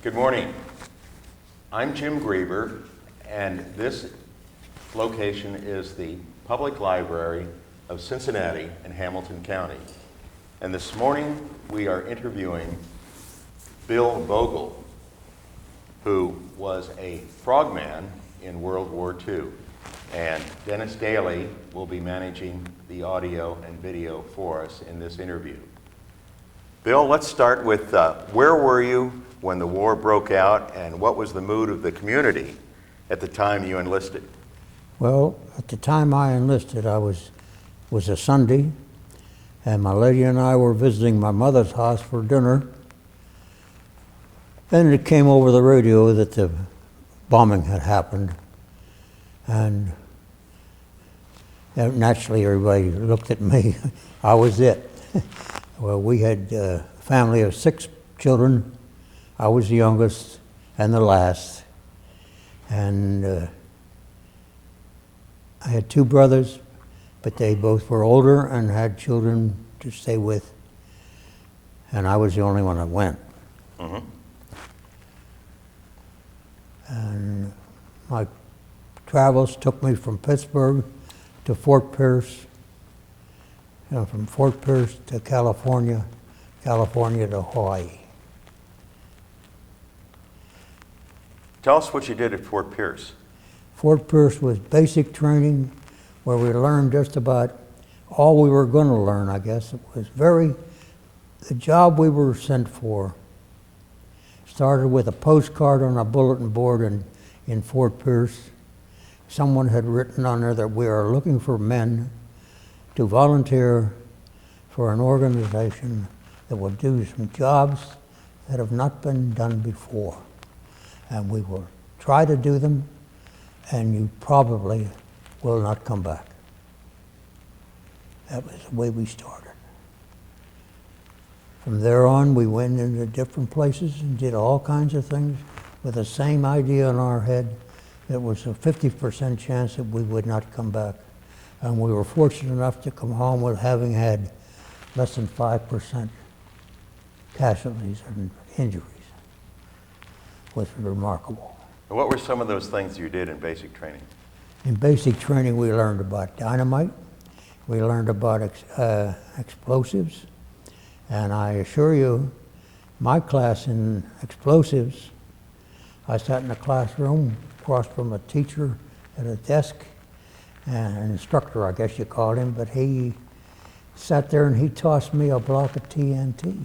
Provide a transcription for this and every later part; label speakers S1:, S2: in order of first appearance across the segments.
S1: Good morning. I'm Jim Grieber, and this location is the Public Library of Cincinnati and Hamilton County. And this morning we are interviewing Bill Vogel, who was a frogman in World War II. And Dennis Daly will be managing the audio and video for us in this interview. Bill, let's start with where were you when the war broke out, and what was the mood of the community at the time you enlisted?
S2: Well, at the time I enlisted, was a Sunday, and my lady and I were visiting my mother's house for dinner, and it came over the radio that the bombing had happened, and naturally everybody looked at me. I was it. Well, we had a family of 6 children. I was the youngest and the last, and I had 2 brothers, but they both were older and had children to stay with, and I was the only one that went. Mm-hmm. And my travels took me from Pittsburgh to Fort Pierce, from Fort Pierce to California, California to Hawaii.
S1: Tell us what you did at Fort Pierce.
S2: Fort Pierce was basic training where we learned just about all we were going to learn, I guess. It was the job we were sent for started with a postcard on a bulletin board in Fort Pierce. Someone had written on there that we are looking for men to volunteer for an organization that will do some jobs that have not been done before. And we will try to do them, and you probably will not come back. That was the way we started. From there on, we went into different places and did all kinds of things with the same idea in our head. It was a 50% chance that we would not come back. And we were fortunate enough to come home with having had less than 5% casualties and injuries. It was remarkable.
S1: What were some of those things you did in basic training?
S2: In basic training, we learned about dynamite. We learned about explosives. And I assure you, my class in explosives, I sat in a classroom across from a teacher at a desk, an instructor, I guess you called him, but he sat there and he tossed me a block of TNT.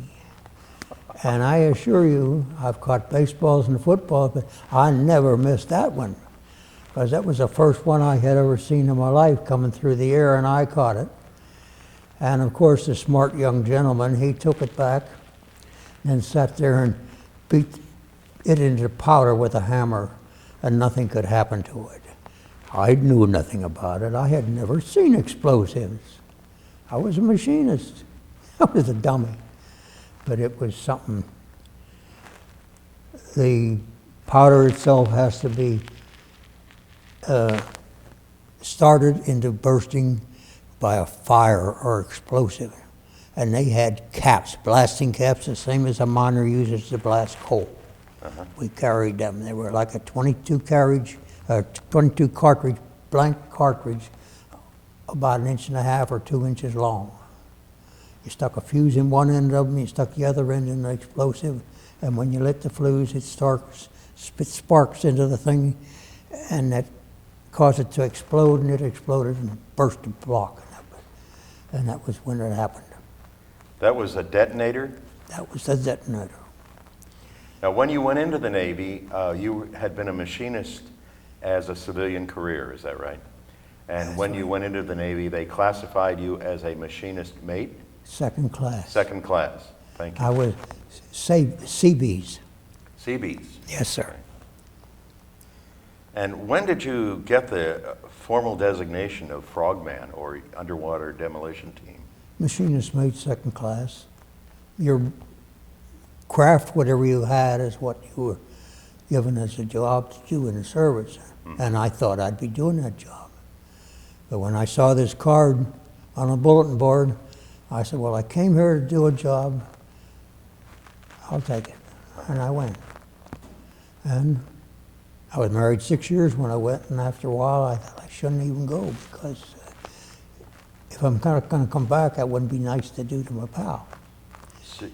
S2: And I assure you, I've caught baseballs and footballs, but I never missed that one, because that was the first one I had ever seen in my life coming through the air, and I caught it. And of course, the smart young gentleman, he took it back and sat there and beat it into powder with a hammer, and nothing could happen to it. I knew nothing about it. I had never seen explosives. I was a machinist. I was a dummy. But it was something. The powder itself has to be started into bursting by a fire or explosive. And they had caps, blasting caps, the same as a miner uses to blast coal. Uh-huh. We carried them. They were like a 22 cartridge, blank cartridge, about 1.5 or 2 inches long. You stuck a fuse in one end of them, you stuck the other end in the explosive, and when you lit the fuse, it spit sparks into the thing, and that caused it to explode, and it exploded and burst the block. And that was when it happened.
S1: That was a detonator?
S2: That was the detonator.
S1: Now, when you went into the Navy, you had been a machinist as a civilian career, is that right? And when you went into the Navy, they classified you as a machinist mate?
S2: Second class.
S1: Second class, thank you.
S2: I was Seabees.
S1: Seabees?
S2: Yes, sir.
S1: And when did you get the formal designation of Frogman, or underwater demolition team?
S2: Machinist mate, second class. Your craft, whatever you had, is what you were given as a job to do in the service. Mm-hmm. And I thought I'd be doing that job. But when I saw this card on a bulletin board, I said, well, I came here to do a job. I'll take it. And I went. And I was married 6 years when I went, and after a while I thought I shouldn't even go, because if I'm kind of going to come back, that wouldn't be nice to do to my pal.
S1: So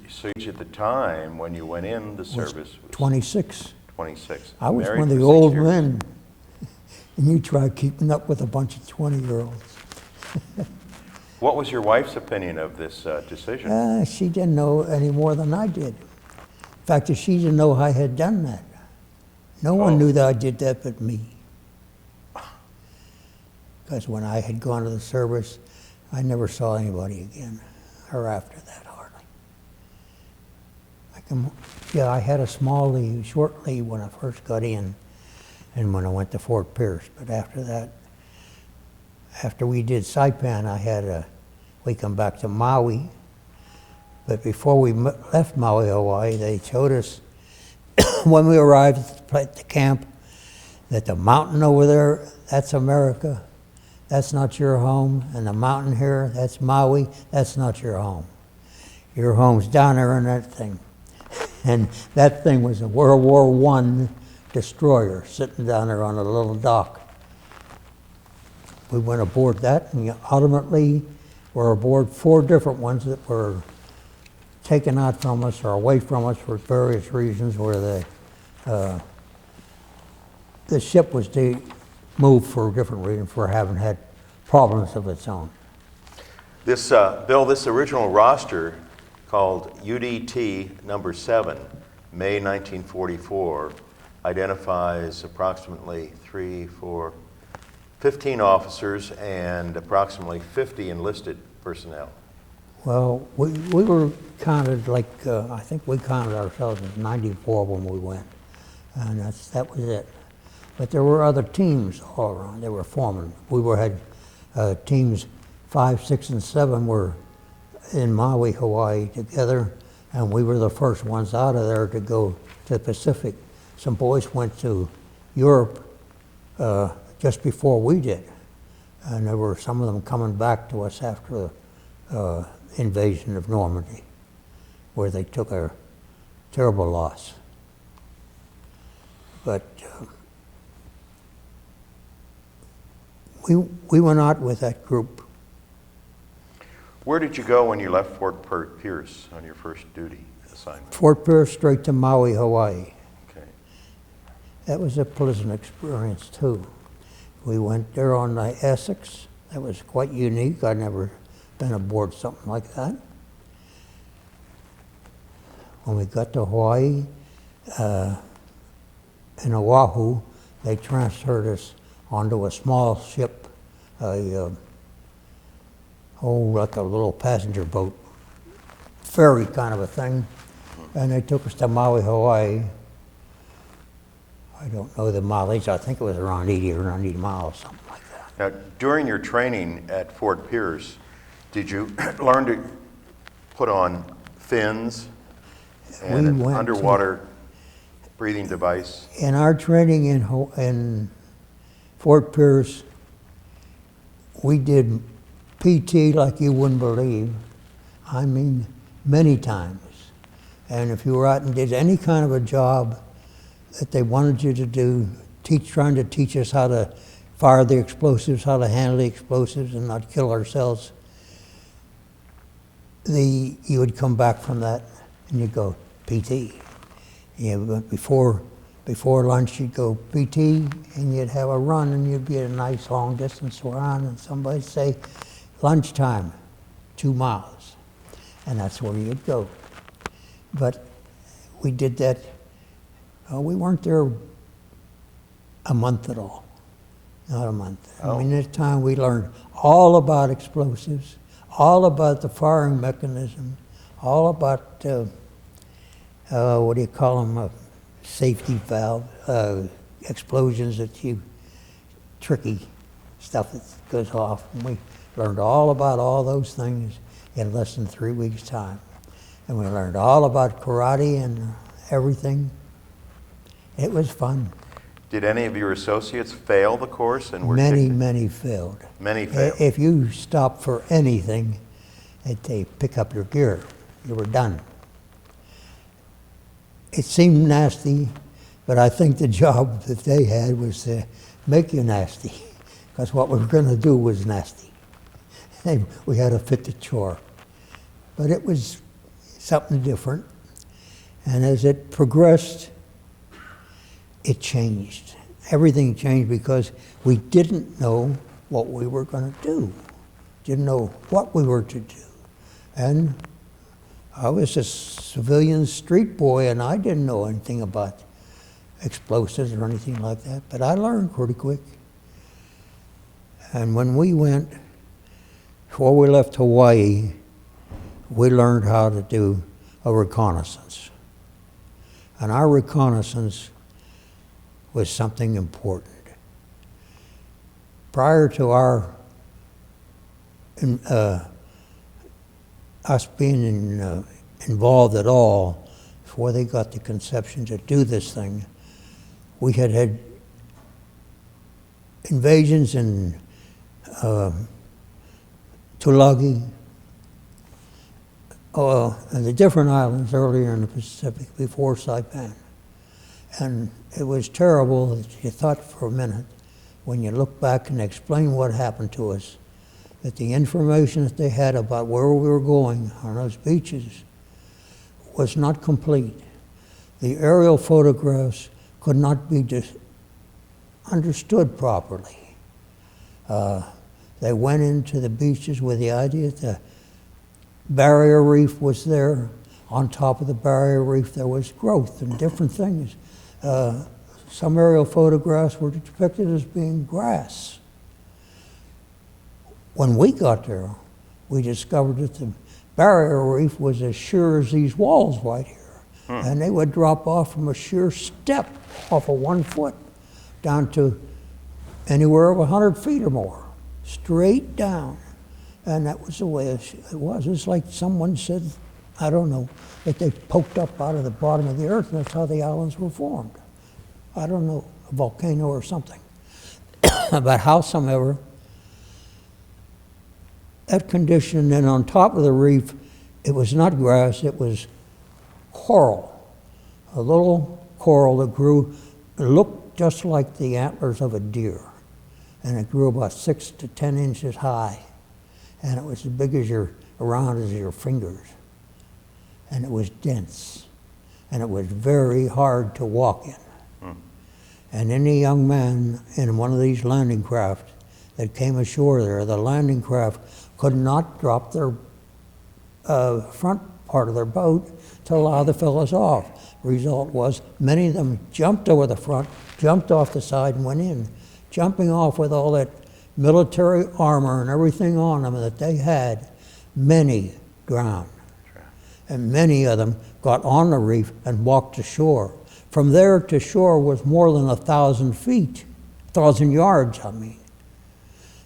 S1: at the time when you went in the service was
S2: 26.
S1: 26.
S2: I was
S1: Married
S2: one of
S1: for
S2: the
S1: 6
S2: old
S1: years.
S2: men, and you try keeping up with a bunch of 20-year-olds.
S1: What was your wife's opinion of this decision?
S2: She didn't know any more than I did. In fact, she didn't know I had done that. No one knew that I did that but me. Because when I had gone to the service, I never saw anybody again, or after that, hardly. I had a small leave, short leave when I first got in, and when I went to Fort Pierce. But after that, after we did Saipan, we come back to Maui. But before we left Maui, Hawaii, they showed us when we arrived at the camp that the mountain over there, that's America. That's not your home. And the mountain here, that's Maui. That's not your home. Your home's down there in that thing. And that thing was a World War I destroyer sitting down there on a little dock. We went aboard that, and ultimately were aboard 4 different ones that were taken out from us or away from us for various reasons, where the ship was moved for a different reason, for having had problems of its own.
S1: This, Bill, this original roster called UDT number 7, May 1944, identifies approximately 15 officers and approximately 50 enlisted personnel.
S2: Well, we were counted like, I think we counted ourselves as 94 when we went, and that was it. But there were other teams all around. They were forming. Had teams 5, 6, and 7 were in Maui, Hawaii together, and we were the first ones out of there to go to the Pacific. Some boys went to Europe just before we did, and there were some of them coming back to us after the invasion of Normandy, where they took a terrible loss. But we went out with that group.
S1: Where did you go when you left Fort Pierce on your first duty assignment?
S2: Fort Pierce straight to Maui, Hawaii.
S1: Okay.
S2: That was a pleasant experience too. We went there on the Essex. That was quite unique. I'd never been aboard something like that. When we got to Hawaii, in Oahu, they transferred us onto a small ship, like a little passenger boat, ferry kind of a thing, and they took us to Maui, Hawaii. I don't know the mileage. I think it was around 80 or 90 miles, something like that.
S1: Now, during your training at Fort Pierce, did you learn to put on fins and an underwater breathing device?
S2: In our training in Fort Pierce, we did PT like you wouldn't believe. I mean, many times. And if you were out and did any kind of a job that they wanted you to do, trying to teach us how to fire the explosives, how to handle the explosives and not kill ourselves, you would come back from that and you'd go PT. Before lunch you'd go PT and you'd have a run and you'd be at a nice long distance run, and somebody'd say, lunchtime, 2 miles. And that's where you'd go. But we did that. We weren't there a month at all. Not a month.
S1: Oh.
S2: I mean, at the time we learned all about explosives, all about the firing mechanism, all about, what do you call them, safety valve, explosions tricky stuff that goes off. And we learned all about all those things in less than 3 weeks' time. And we learned all about karate and everything. It was fun.
S1: Did any of your associates fail the course and were
S2: Many
S1: kicked?
S2: failed.
S1: Many failed.
S2: If you stopped for anything, they pick up your gear. You were done. It seemed nasty, But I think the job that they had was to make you nasty, because what we were going to do was nasty. And we had to fit the chore. But it was something different. And as it progressed, it changed. Everything changed because we didn't know what we were going to do. Didn't know what we were to do. And I was a civilian street boy, and I didn't know anything about explosives or anything like that, but I learned pretty quick. And when we went, before we left Hawaii, we learned how to do a reconnaissance. And our reconnaissance was something important. Prior to us being involved at all, before they got the conception to do this thing, we had had invasions in Tulagi, and the different islands earlier in the Pacific before Saipan. And it was terrible that you thought for a minute, when you look back and explain what happened to us, that the information that they had about where we were going on those beaches was not complete. The aerial photographs could not be understood properly. They went into the beaches with the idea that the barrier reef was there. On top of the barrier reef there was growth and different things. Some aerial photographs were depicted as being grass. When we got there, we discovered that the barrier reef was as sheer as these walls right here. And they would drop off from a sheer step off of 1 foot down to anywhere of 100 feet or more, straight down. And that was the way it was. It's like someone said, I don't know, that they poked up out of the bottom of the earth, and that's how the islands were formed. I don't know, a volcano or something. But howsoever, that condition, and on top of the reef, it was not grass, it was coral. A little coral that grew, it looked just like the antlers of a deer. And it grew about 6 to 10 inches high. And it was as big as around as your fingers. And it was dense. And it was very hard to walk in. And any young man in one of these landing craft that came ashore there, the landing craft could not drop their front part of their boat to allow the fellows off. Result was many of them jumped over the front, jumped off the side and went in, jumping off with all that military armor and everything on them that they had. Many drowned. And many of them got on the reef and walked ashore. From there to shore was more than 1,000 feet, 1,000 yards, I mean.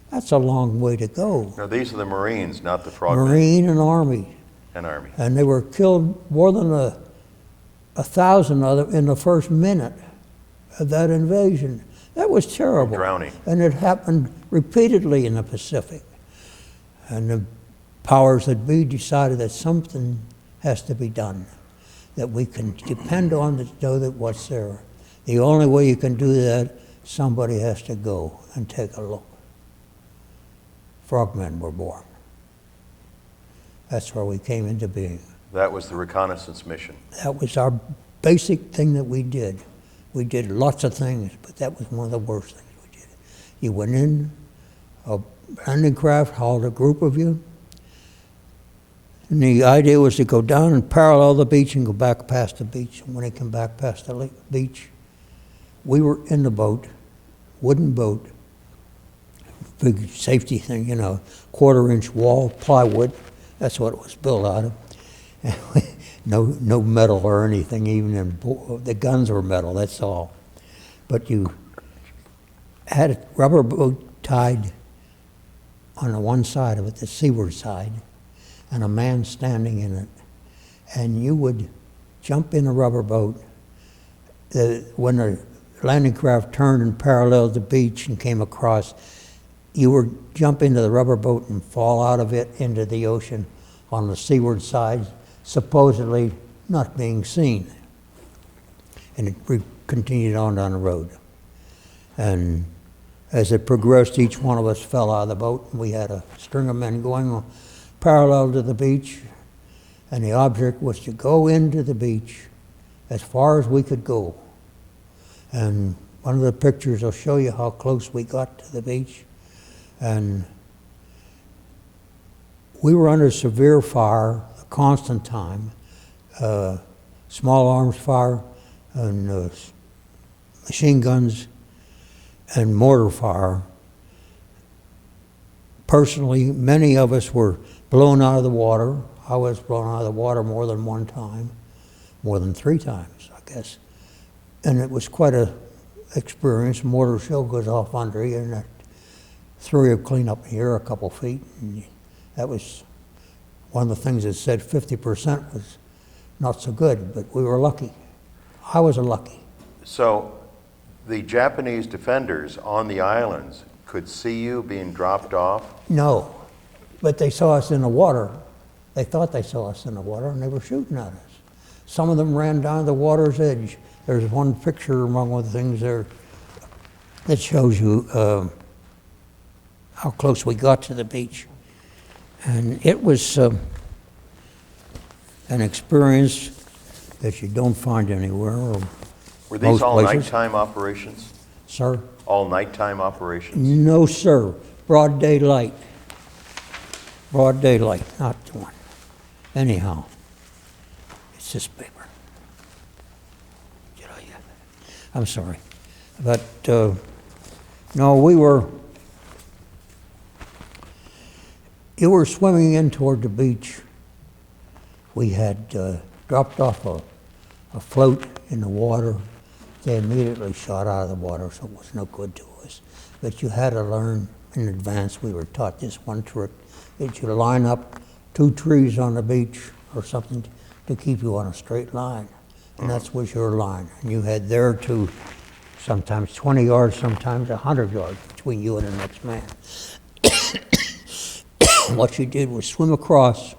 S2: That's a long way to go.
S1: Now, these are the Marines, not the Frogman.
S2: Marine and Army.
S1: And Army.
S2: And they were killed more than 1,000 of them in the first minute of that invasion. That was terrible.
S1: Drowning.
S2: And it happened repeatedly in the Pacific. And the powers that be decided that something has to be done, that we can depend on to know that what's there. The only way you can do that, somebody has to go and take a look. Frogmen were born. That's where we came into being.
S1: That was the reconnaissance mission.
S2: That was our basic thing that we did. We did lots of things, but that was one of the worst things we did. You went in, a landing craft hauled a group of you, and the idea was to go down and parallel the beach and go back past the beach. And when they come back past the beach, we were in the boat, wooden boat, big safety thing, 1/4-inch wall, plywood. That's what it was built out of. No metal or anything, even the guns were metal, that's all. But you had a rubber boat tied on the one side of it, the seaward side, and a man standing in it. And you would jump in a rubber boat. When the landing craft turned and paralleled the beach and came across, you would jump into the rubber boat and fall out of it into the ocean on the seaward side, supposedly not being seen. And it continued on down the road. And as it progressed, each one of us fell out of the boat, and we had a string of men going parallel to the beach, and the object was to go into the beach as far as we could go. And one of the pictures will show you how close we got to the beach. And we were under severe fire, a constant time, small arms fire, and machine guns, and mortar fire. Personally, many of us were blown out of the water. I was blown out of the water more than one time, more than 3 times, I guess. And it was quite a experience. Mortar shell goes off under you, and that threw you clean up here a couple feet. And that was one of the things that said 50% was not so good, but we were lucky. I was lucky.
S1: So the Japanese defenders on the islands could see you being dropped off?
S2: No, but they saw us in the water. They thought they saw us in the water, and they were shooting at us. Some of them ran down to the water's edge. There's one picture among the things there that shows you how close we got to the beach. And it was an experience that you don't find anywhere. Or
S1: Were these
S2: most
S1: all
S2: places.
S1: nighttime operations?
S2: Sir?
S1: All nighttime operations?
S2: No, sir. Broad daylight. Broad daylight, not one. Anyhow, it's this paper. I'm sorry. But, no, you were swimming in toward the beach. We had dropped off a float in the water. They immediately shot out of the water, so it was no good to us. But you had to learn in advance. We were taught this one trick, that you line up 2 trees on the beach or something to keep you on a straight line. And that was your line. And you had there to sometimes 20 yards, sometimes 100 yards between you and the next man. What you did was swim across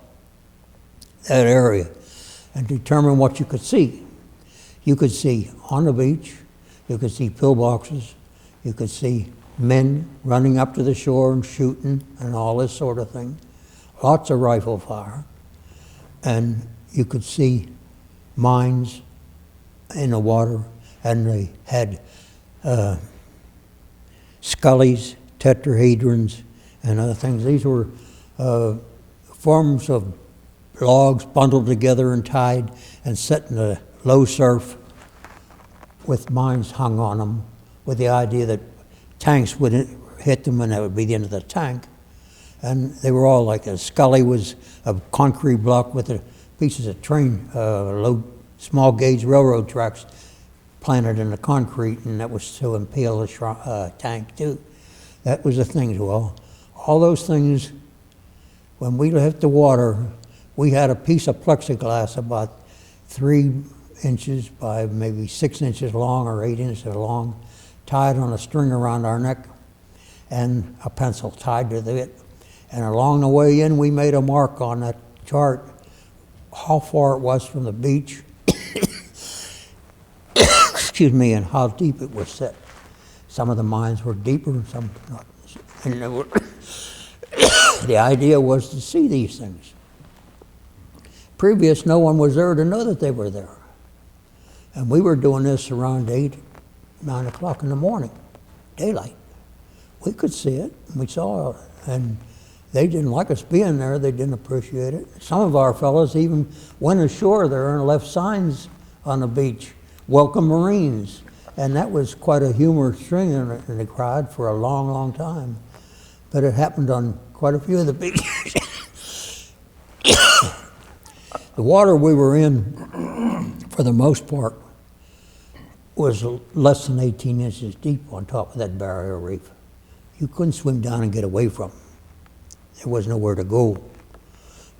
S2: that area and determine what you could see. You could see on the beach, you could see pillboxes, you could see men running up to the shore and shooting and all this sort of thing. Lots of rifle fire. And you could see mines in the water, and they had scullies, tetrahedrons, and other things. These were forms of logs bundled together and tied and set in a low surf with mines hung on them, with the idea that tanks would hit them and that would be the end of the tank. And they were all like a scully was a concrete block with the pieces of train, small gauge railroad tracks planted in the concrete, and that was to impale the tank too. That was the thing. Well, all those things, when we left the water, we had a piece of plexiglass about 3 inches by maybe 6 inches long or 8 inches long, tied on a string around our neck, and a pencil tied to it. And along the way in, we made a mark on that chart how far it was from the beach, excuse me, and how deep it was set. Some of the mines were deeper, some not. And they were the idea was to see these things. Previous, no one was there to know that they were there. And we were doing this around 8, 9 o'clock in the morning, daylight. We could see it, we saw it, and they didn't like us being there, they didn't appreciate it. Some of our fellows even went ashore there and left signs on the beach, "Welcome Marines." And that was quite a humorous string in the crowd for a long, long time. But it happened on quite a few of the beaches. The water we were in, for the most part, was less than 18 inches deep on top of that barrier reef. You couldn't swim down and get away from it. There was nowhere to go.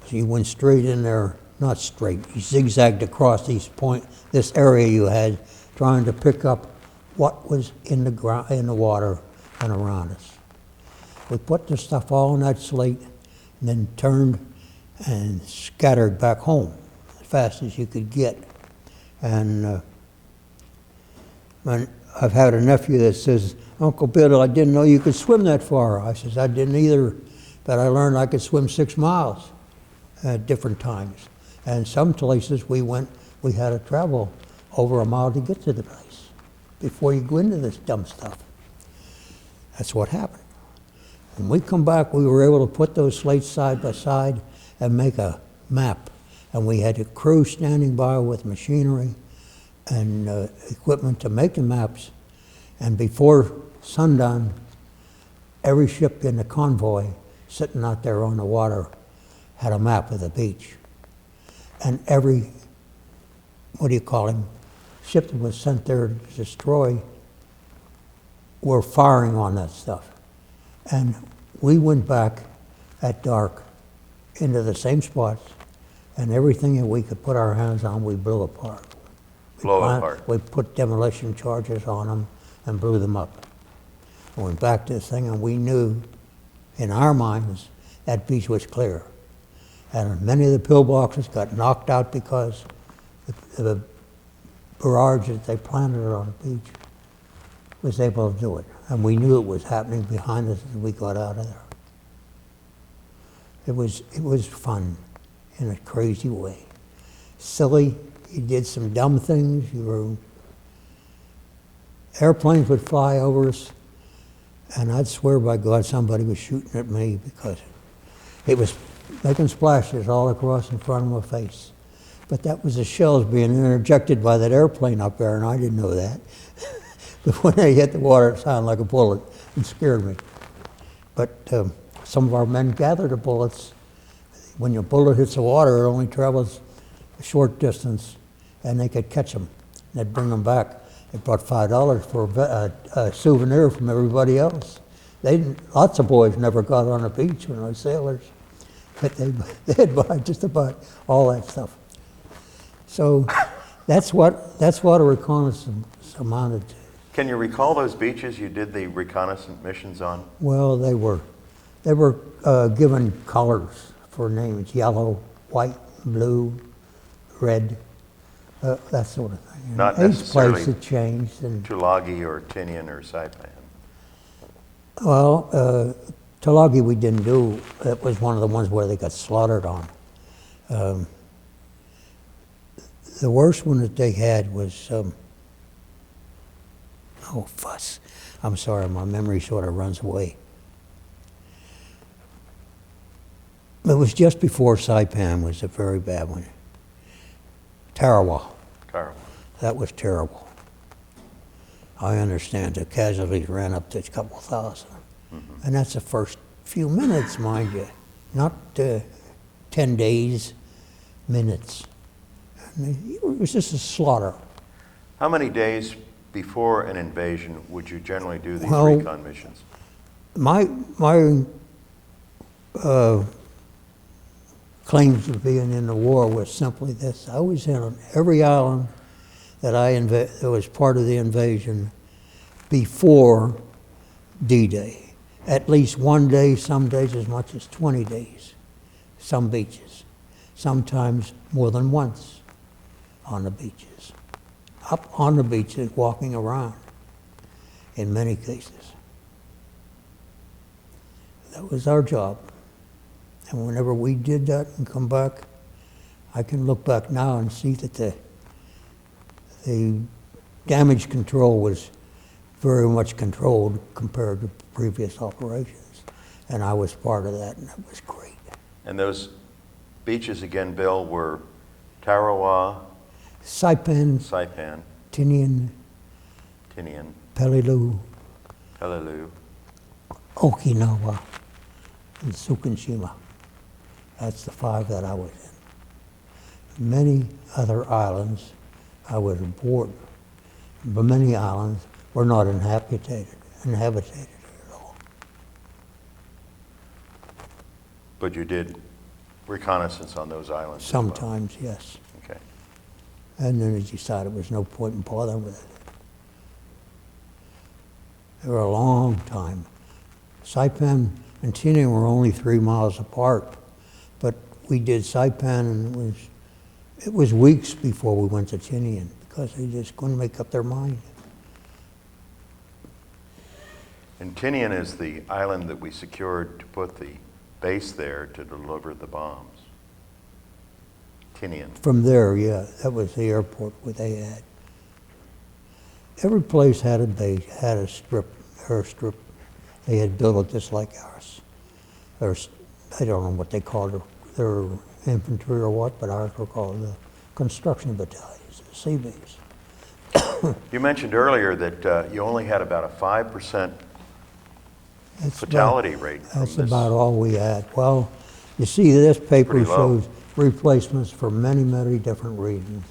S2: So you went straight in there, not straight, you zigzagged across this area you had, trying to pick up what was in the water and around us. We put the stuff all on that slate and then turned and scattered back home as fast as you could get. And I've had a nephew that says, Uncle Bill, I didn't know you could swim that far. I says, I didn't either, but I learned I could swim 6 miles at different times. And some places we went, we had to travel over a mile to get to the place before you go into this dumb stuff. That's what happened. When we come back, we were able to put those slates side by side and make a map. And we had a crew standing by with machinery and equipment to make the maps. And before sundown, every ship in the convoy sitting out there on the water had a map of the beach. And every, ship that was sent there to destroy were firing on that stuff. And we went back at dark into the same spots, and everything that we could put our hands on, we blew apart. We put demolition charges on them and blew them up. We went back to this thing, and we knew in our minds that beach was clear. And many of the pillboxes got knocked out because the barrage that they planted on the beach was able to do it. And we knew it was happening behind us as we got out of there. It was fun in a crazy way. Silly, you did some dumb things. Airplanes would fly over us, and I'd swear by God somebody was shooting at me because it was making splashes all across in front of my face. But that was the shells being interjected by that airplane up there, and I didn't know that. But when they hit the water, it sounded like a bullet and scared me. But some of our men gathered the bullets. When your bullet hits the water, it only travels a short distance, and they could catch them. They'd bring them back. They brought $5 for a souvenir from everybody else. Lots of boys never got on the beach when I was sailors, but they'd buy just about all that stuff. So that's what a reconnaissance amounted to.
S1: Can you recall those beaches you did the reconnaissance missions on?
S2: Well, they were given colors for names: yellow, white, blue, red, that sort of thing.
S1: Not
S2: each
S1: necessarily
S2: place it changed. And
S1: Tulagi or Tinian or Saipan.
S2: well, Tulagi we didn't do. That was one of the ones where they got slaughtered on. The worst one that they had was, fuss. I'm sorry, my memory sort of runs away. It was just before Saipan was a very bad one. Tarawa. That was terrible. I understand the casualties ran up to a couple thousand. Mm-hmm. And that's the first few minutes, mind you, not 10 days, minutes. It was just a slaughter.
S1: How many days before an invasion would you generally do these recon missions?
S2: My claims to being in the war was simply this: I was in on every island that was part of the invasion before D-Day. At least one day, some days as much as 20 days. Some beaches, sometimes more than once on the beaches. Up on the beaches, walking around, in many cases. That was our job. And whenever we did that and come back, I can look back now and see that the damage control was very much controlled compared to previous operations. And I was part of that, and that was great.
S1: And those beaches again, Bill, were Tarawa,
S2: Saipan, Tinian, Peleliu, Okinawa, and Tsukushima. That's the 5 that I was in. Many other islands I was aboard, but many islands were not inhabited at all.
S1: But you did reconnaissance on those islands?
S2: Sometimes, as well. Yes.
S1: Okay.
S2: And then it decided there was no point in bothering with it. They were a long time. Saipan and Tinian were only 3 miles apart, but we did Saipan, and it was weeks before we went to Tinian because they just couldn't make up their mind.
S1: And Tinian is the island that we secured to put the base there to deliver the bombs. Tinian.
S2: From there, yeah, that was the airport where they had. Every place had a base, had a airstrip. They had built it just like ours. I don't know what they called their infantry or what, but ours were called the construction battalions, the CBs.
S1: You mentioned earlier that you only had about a 5%
S2: That's
S1: fatality rate from
S2: That's
S1: this.
S2: about all we had. Well, you see, this paper
S1: Pretty low.
S2: shows replacements for many, many different reasons,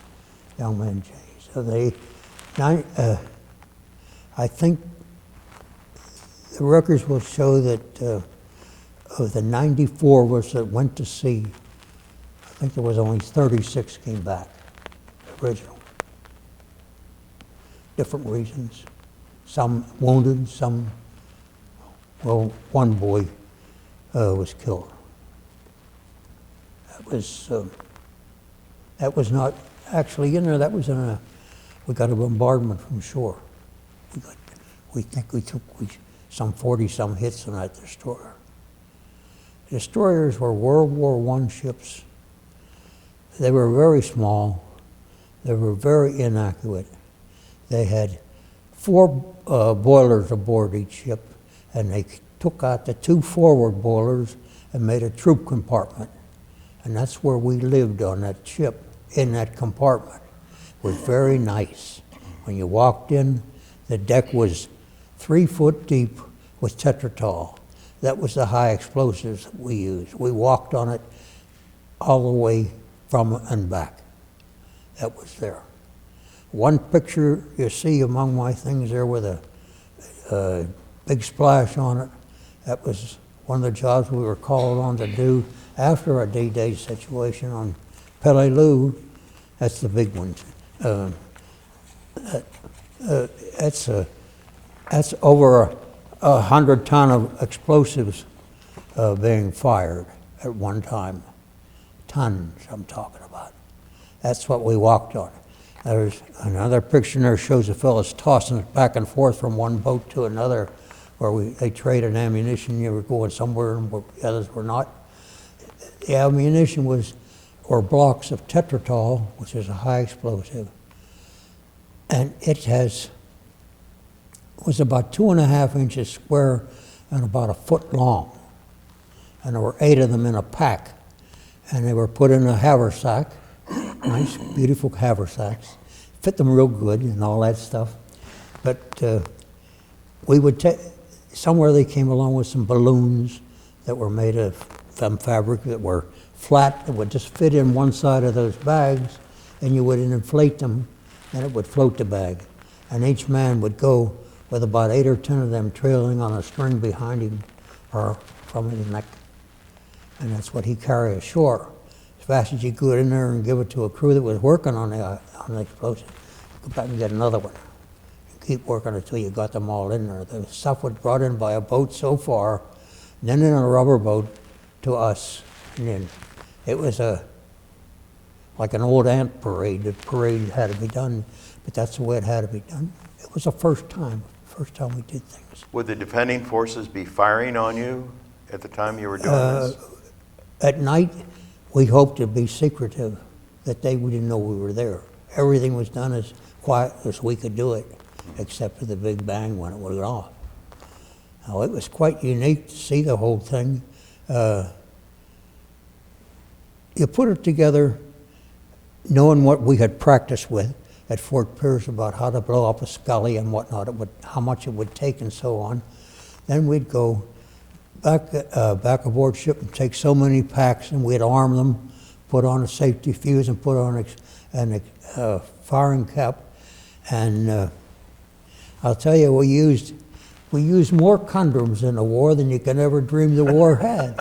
S2: young man changed. So I think the records will show that of the 94 of us that went to sea, I think there was only 36 came back, original. Different reasons. Some wounded, some, well, one boy was killed. That was not actually in there, that was in we got a bombardment from shore. We think we took some 40-some hits on that destroyer. Destroyers were World War I ships. They were very small. They were very inaccurate. They had 4 boilers aboard each ship, and they took out the 2 forward boilers and made a troop compartment. And that's where we lived on that ship, in that compartment. It was very nice. When you walked in, the deck was 3 foot deep with Tetratol. That was the high explosives that we used. We walked on it all the way from and back. That was there. One picture you see among my things there with a big splash on it, that was one of the jobs we were called on to do after a D-Day situation on Peleliu. That's the big one. That's over 100 ton of explosives being fired at one time. Tons I'm talking about. That's what we walked on. There's another picture there shows the fellas tossing it back and forth from one boat to another where they traded ammunition. You were going somewhere and the others were not. The ammunition were blocks of Tetratol, which is a high explosive. And it was about 2.5 inches square and about 1 foot long. And there were 8 of them in a pack. And they were put in a haversack, nice, beautiful haversacks. Fit them real good and all that stuff. But we would take, somewhere they came along with some balloons that were made of some fabric that were flat, that would just fit in one side of those bags, and you would inflate them, and it would float the bag. And each man would go with about 8 or 10 of them trailing on a string behind him or from his neck. And that's what he carried ashore. As fast as you could get in there and give it to a crew that was working on the explosive, go back and get another one. And keep working until you got them all in there. The stuff was brought in by a boat so far, then in a rubber boat to us. And then it was like an old ant parade. The parade had to be done, but that's the way it had to be done. It was the first time we did things.
S1: Would the defending forces be firing on you at the time you were doing this?
S2: At night, we hoped to be secretive, that we didn't know we were there. Everything was done as quiet as we could do it, except for the big bang when it went off. Now, it was quite unique to see the whole thing. You put it together knowing what we had practiced with at Fort Pierce about how to blow up a scully and whatnot, how much it would take and so on. Then we'd go back aboard ship and take so many packs, and we'd arm them, put on a safety fuse and put on a firing cap. And I'll tell you, we used more condoms in the war than you can ever dream the war had.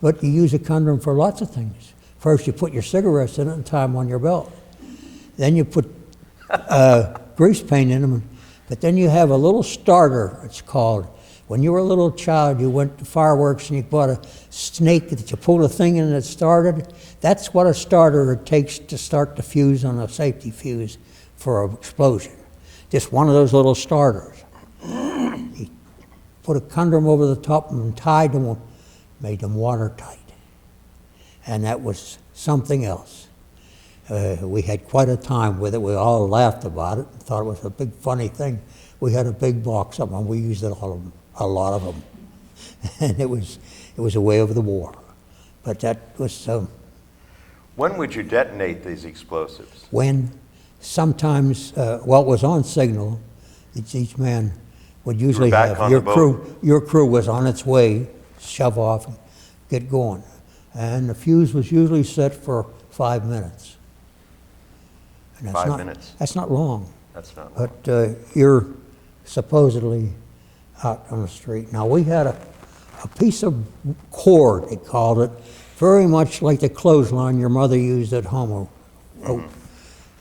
S2: But you use a condom for lots of things. First, you put your cigarettes in it and tie them on your belt. Then you put grease paint in them. But then you have a little starter, it's called. When you were a little child, you went to fireworks and you bought a snake that you pulled a thing in and it started. That's what a starter takes to start the fuse on a safety fuse for an explosion. Just one of those little starters. put a condom over the top and tied them, made them watertight. And that was something else. We had quite a time with it. We all laughed about it and thought it was a big funny thing. We had a big box of them. We used it all of them, a lot of them. And it was a way of the war. But that was
S1: When would you detonate these explosives?
S2: when sometimes, well, it was on signal. Each man would usually
S1: back
S2: have
S1: on
S2: your
S1: the boat.
S2: crew. Your crew was on its way, shove off, and get going. And the fuse was usually set for 5 minutes. And that's
S1: 5 minutes.
S2: That's not long.
S1: That's not long.
S2: But you're supposedly out on the street. Now, we had a piece of cord, they called it, very much like the clothesline your mother used at home.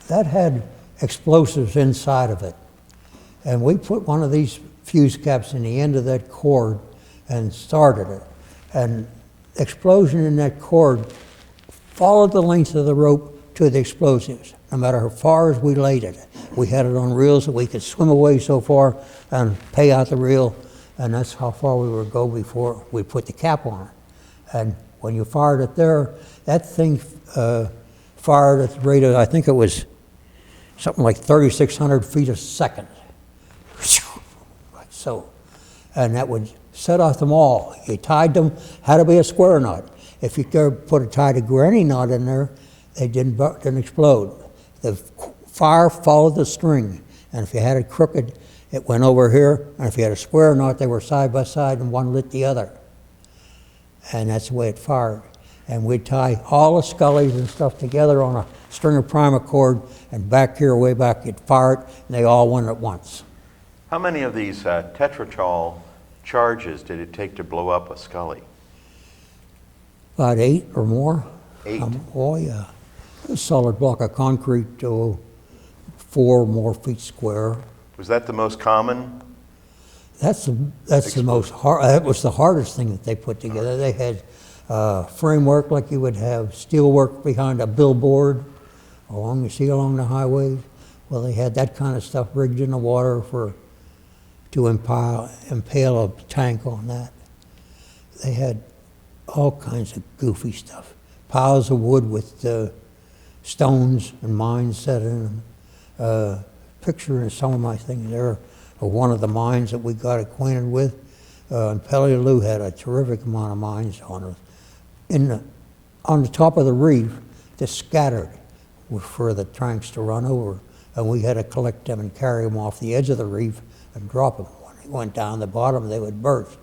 S2: That had explosives inside of it. And we put one of these fuse caps in the end of that cord and started it. And explosion in that cord followed the length of the rope to the explosives, no matter how far as we laid it. We had it on reels that we could swim away so far and pay out the reel, and that's how far we would go before we put the cap on it. And when you fired it there, that thing fired at the rate of, I think it was something like 3,600 feet a second. Like so. And that would set off them all. You tied them, had to be a square knot. If you could put tied a granny knot in there, they didn't explode. The fire followed the string, and if you had it crooked, it went over here, and if you had a square knot, they were side by side, and one lit the other. And that's the way it fired. And we'd tie all the scullies and stuff together on a string of primer cord, and back here, way back, you'd fire it, and they all went at once.
S1: How many of these tetratol charges did it take to blow up a Scully?
S2: About 8 or more.
S1: 8?
S2: Oh, yeah. A solid block of concrete, 4 more feet square.
S1: Was that the most common?
S2: That's the most hard. That was the hardest thing that they put together. They had framework like you would have steel work behind a billboard along the highway. Well, they had that kind of stuff rigged in the water to impale a tank on that. They had all kinds of goofy stuff. Piles of wood with stones and mines set in them. Picture in some of my things there of one of the mines that we got acquainted with. And Peleliu had a terrific amount of mines on it. On the top of the reef, just scattered for the tanks to run over. And we had to collect them and carry them off the edge of the reef and drop them. When they went down the bottom, they would burst.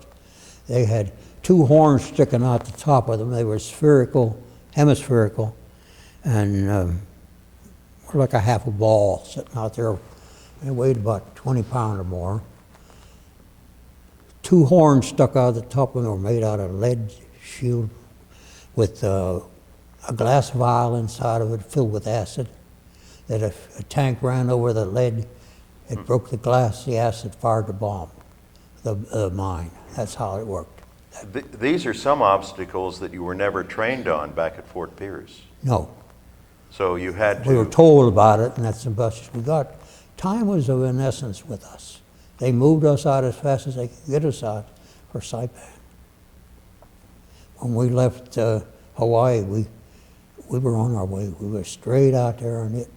S2: They had 2 horns sticking out the top of them. They were hemispherical, and like a half a ball sitting out there. They weighed about 20 pounds or more. 2 horns stuck out of the top of them. They were made out of lead shield with a glass vial inside of it filled with acid. That if a tank ran over the lead, it broke the glass, the acid fired the bomb, the mine. That's how it worked.
S1: These are some obstacles that you were never trained on back at Fort Pierce.
S2: No.
S1: So you had to...
S2: We were told about it, and that's the best we got. Time was of an essence with us. They moved us out as fast as they could get us out for Saipan. When we left Hawaii, we were on our way. We were straight out there on it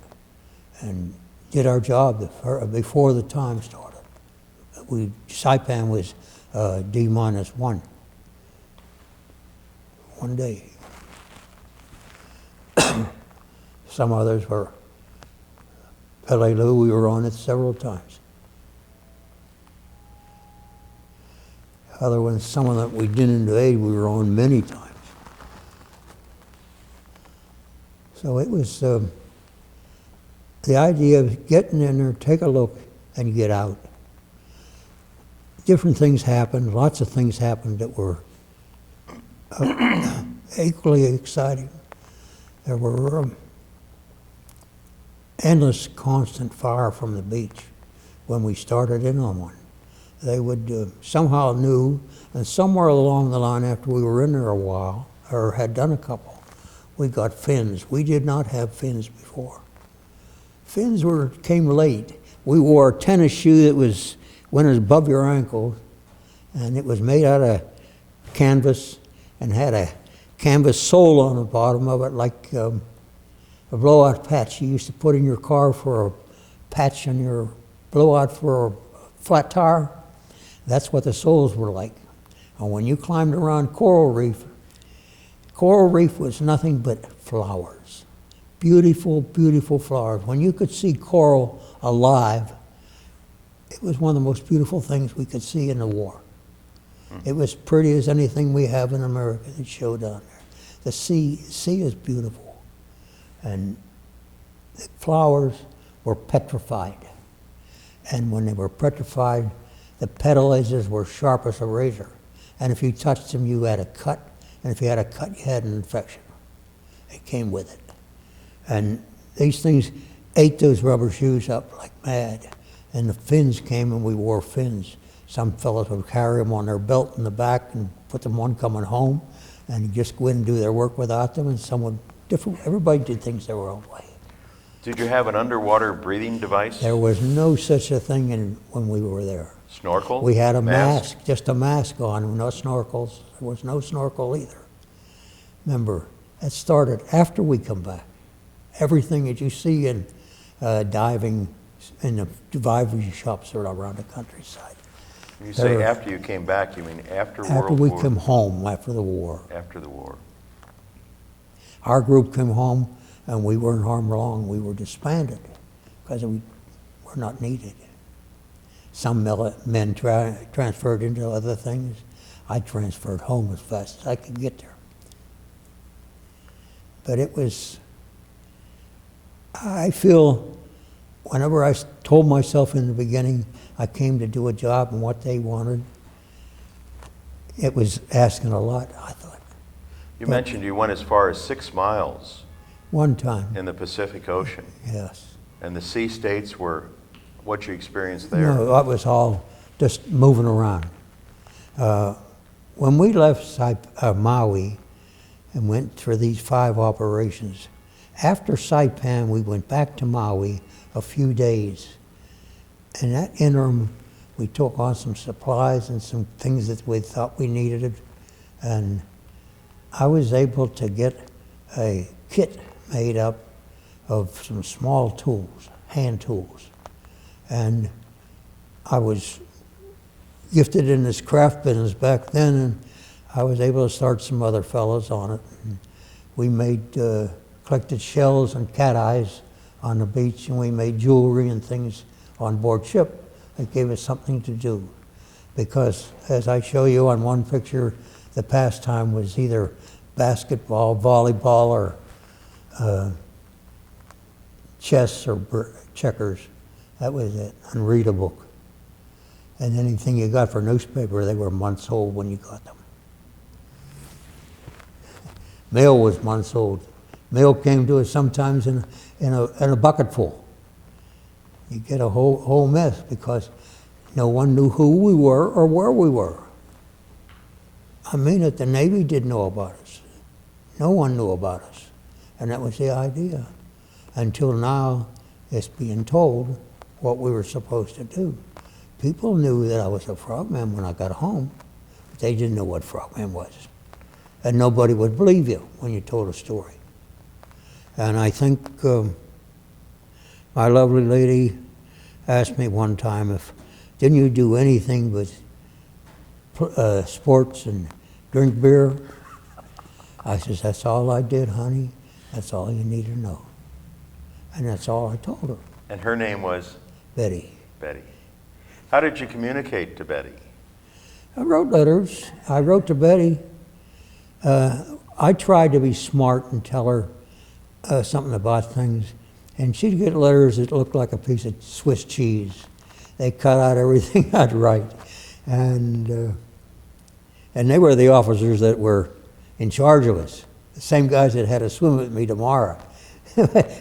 S2: and did our job before the time started. Saipan was D-1. 1 day. Some others were Peleliu, we were on it several times. Other ones, some of them we didn't invade, we were on many times. So it was the idea of getting in there, take a look, and get out. Different things happened, lots of things happened that were equally exciting. There were endless, constant fire from the beach when we started in on one. They would somehow knew, and somewhere along the line after we were in there a while, or had done a couple, we got fins. We did not have fins before. Fins came late. We wore a tennis shoe that went above your ankle, and it was made out of canvas and had a canvas sole on the bottom of it, like a blowout patch you used to put in your car for a patch on your blowout for a flat tire. That's what the soles were like. And when you climbed around Coral Reef was nothing but flowers. Beautiful, beautiful flowers. When you could see coral alive, it was one of the most beautiful things we could see in the war. It was pretty as anything we have in America that showed down there. The sea is beautiful. And the flowers were petrified. And when they were petrified, the petal edges were sharp as a razor. And if you touched them, you had a cut. And if you had a cut, you had an infection. It came with it. And these things ate those rubber shoes up like mad. And the fins came, and we wore fins. Some fellows would carry them on their belt in the back and put them on coming home, and just go in and do their work without them. And some would different. Everybody did things their own way.
S1: Did you have an underwater breathing device?
S2: There was no such a thing when we were there.
S1: Snorkel?
S2: We had a mask, just a mask on, no snorkels. There was no snorkel either. Remember, that started after we come back. Everything that you see in diving in the diving shops around the countryside.
S1: When you say after you came back, you mean after World War?
S2: After we came home, after the war.
S1: After the war.
S2: Our group came home, and we weren't harmed long. We were disbanded because we were not needed. Some men transferred into other things. I transferred home as fast as I could get there. But it was, I feel, whenever I told myself in the beginning I came to do a job and what they wanted, it was asking a lot, I thought.
S1: You mentioned you went as far as 6 miles.
S2: One time.
S1: In the Pacific Ocean.
S2: Yes.
S1: And the sea states were what you experienced there?
S2: No, that was all just moving around. When we left Maui and went through these 5 operations, after Saipan we went back to Maui a few days. In that interim, we took on some supplies and some things that we thought we needed, and I was able to get a kit made up of some small tools, hand tools. And I was gifted in this craft business back then, and I was able to start some other fellows on it. And we made, collected shells and cat eyes on the beach, and we made jewelry and things on board ship. It gave us something to do. Because, as I show you on one picture, the pastime was either basketball, volleyball, or chess or checkers. That was it, and read a book. And anything you got for newspaper, they were months old when you got them. Mail was months old. Mail came to us sometimes in a bucket full. You get a whole mess because no one knew who we were or where we were. I mean it, the Navy didn't know about us. No one knew about us. And that was the idea. Until now, it's being told what we were supposed to do. People knew that I was a frogman when I got home, but they didn't know what frogman was. And nobody would believe you when you told a story. And I think my lovely lady asked me one time if, didn't you do anything but sports and drink beer? I says, that's all I did, honey. That's all you need to know. And that's all I told her.
S1: And her name was?
S2: Betty.
S1: Betty. How did you communicate to Betty?
S2: I wrote letters. I wrote to Betty. I tried to be smart and tell her something about things. And she'd get letters that looked like a piece of Swiss cheese. They cut out everything I'd write. And they were the officers that were in charge of us. The same guys that had to swim with me tomorrow.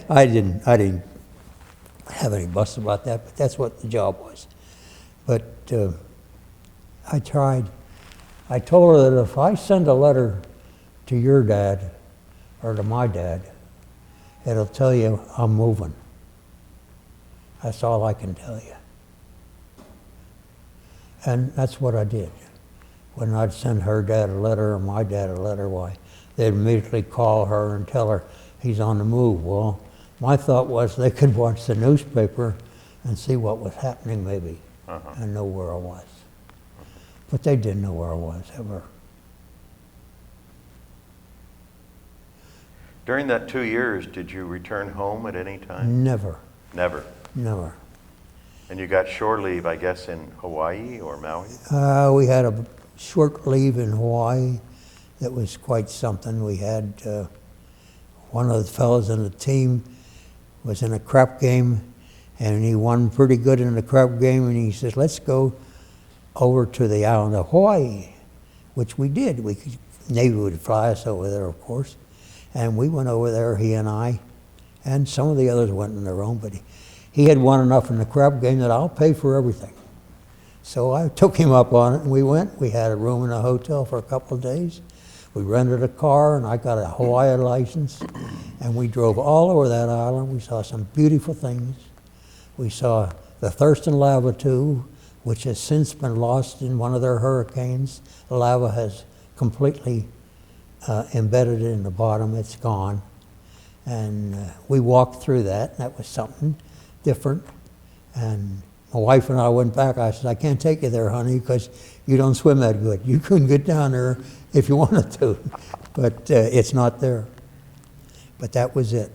S2: I didn't have any fuss about that, but that's what the job was. But I tried. I told her that if I send a letter to your dad or to my dad, it'll tell you I'm moving. That's all I can tell you. And that's what I did. when I'd send her dad a letter or my dad a letter, why, they'd immediately call her and tell her he's on the move. Well, my thought was they could watch the newspaper and see what was happening maybe and know where I was. But they didn't know where I was ever.
S1: During that 2 years, did you return home at any time?
S2: Never,
S1: Never.
S2: never.
S1: And you got shore leave, I guess, in Hawaii or Maui?
S2: We had a short leave in Hawaii that was quite something. We had one of the fellows in the team was in a crap game, and he won pretty good in the crap game, and he says, let's go over to the island of Hawaii, which we did. Navy would fly us over there, of course. And we went over there, he and I, and some of the others went on their own, but he had won enough in the crap game that I'll pay for everything. So I took him up on it, and we went. We had a room in a hotel for a couple of days. We rented a car, and I got a Hawaii license, and we drove all over that island. We saw some beautiful things. We saw the Thurston Lava too, which has since been lost in one of their hurricanes. The lava has completely embedded in the bottom. It's gone. And we walked through that, and that was something different. And my wife and I went back. I said, I can't take you there, honey, because you don't swim that good. You couldn't get down there if you wanted to, but it's not there. But that was it.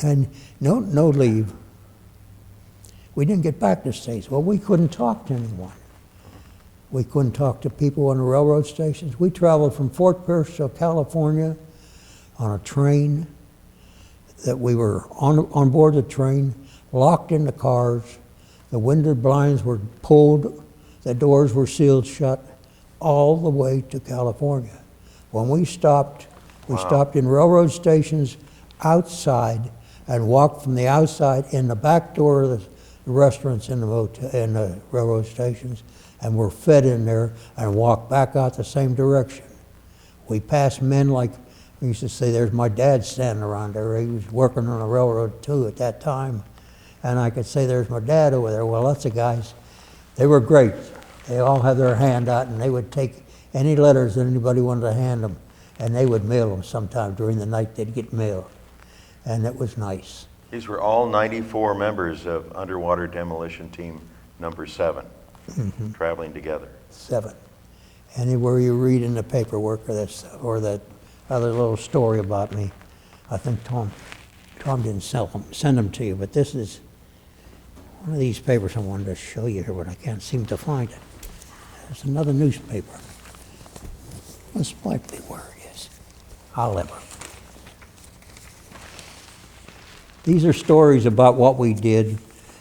S2: And no leave. We didn't get back to the States. Well, we couldn't talk to anyone. We couldn't talk to people on the railroad stations. We traveled from Fort Pierce to California on a train that we were on board the train, locked in the cars. The window blinds were pulled. The doors were sealed shut all the way to California. When we stopped, we stopped in railroad stations outside and walked from the outside in the back door of the restaurants in the railroad stations, and were fed in there and walked back out the same direction. We passed men like, we used to say, there's my dad standing around there. He was working on a railroad too at that time. And I could say, there's my dad over there. Well, lots of guys, they were great. They all had their hand out, and they would take any letters that anybody wanted to hand them, and they would mail them sometime during the night. They'd get mailed, and it was nice.
S1: These were all 94 members of Underwater Demolition Team number 7, traveling together.
S2: 7. Anywhere you read in the paperwork or that other little story about me, I think Tom didn't send them to you, but this is one of these papers I wanted to show you here, but I can't seem to find it. There's another newspaper. This might be where it is. However, these are stories about what we did,